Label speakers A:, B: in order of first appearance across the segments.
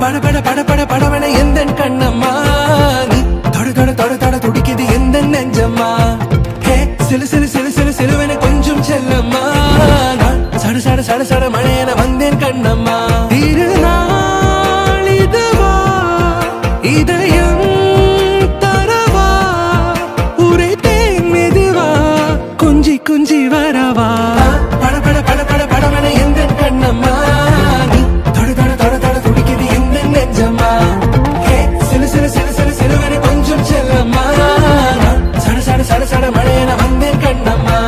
A: பட பட பட படவன எந்த கண்ணம்மா நீ தொட தொட தொட தொட துடிக்குது எந்த நெஞ்சம்மா ஹே சிலு சிலு சிலு சிலு சிலுவன கொஞ்சம் செல்லம்மா நான் சட சட சட சட மழையன வந்தேன் கண்ணம்மா திருநாள் இதுவா இதயம் தரவா உரைத்தேன் மெதுவா குஞ்சி குஞ்சி வரவா பட பட பட பட படவன எந்த கண்ணம்மா நீ தொட தொட தொட தொட துடிக்குது எந்த நெஞ்சம்மா ஹே சிலு சிலு சிலு சிலு சிலுவன கொஞ்சம் செல்லம்மா நான் சட சட சட சட மழையன வந்தேன் கண்ணம்மா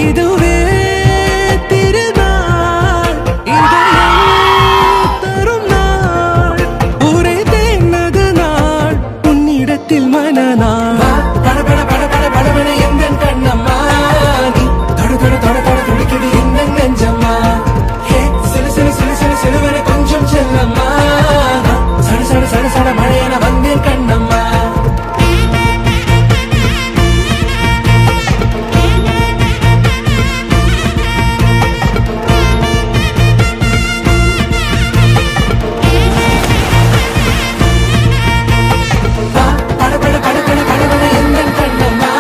A: இதுவே திருநாள் இதயம் தரும் நாள் உரைத்தேனது நாள் உன்னிடத்தில் மனநாள் பட பட பட பட படவன எந்த கண்ணம்மா நீ தொட தொட தொட தொட துடிக்குது எந்த நெஞ்சம்மா ஹே சிலு சிலு சிலு சிலு சிலுவன கொஞ்சம் செல்லம்மா சட சட சட சட மழையன வந்தேன் கண்ணம்மா பட பட பட பட படவன எந்த கண்ணம்மா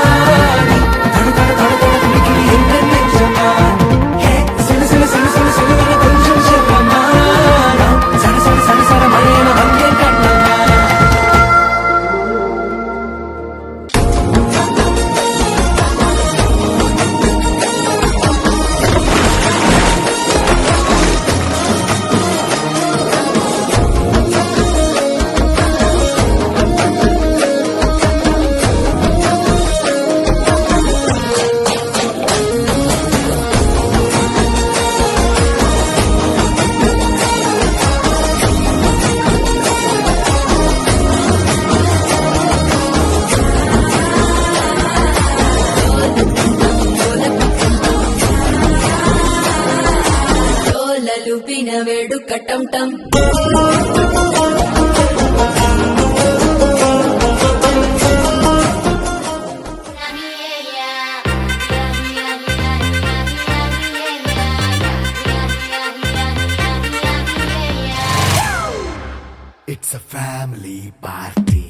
A: நீ தொட தொட தொட தொட துடிக்குது எந்த நெஞ்சம்மா ஹே சிலு சிலு சிலு சிலு சிலுவன கொஞ்சம் செல்லம்மா சட சட சட சட மழையன வந்தேன் கண்ணம்மா
B: లూపిన వేడు కట్టం టం
C: It's a family party.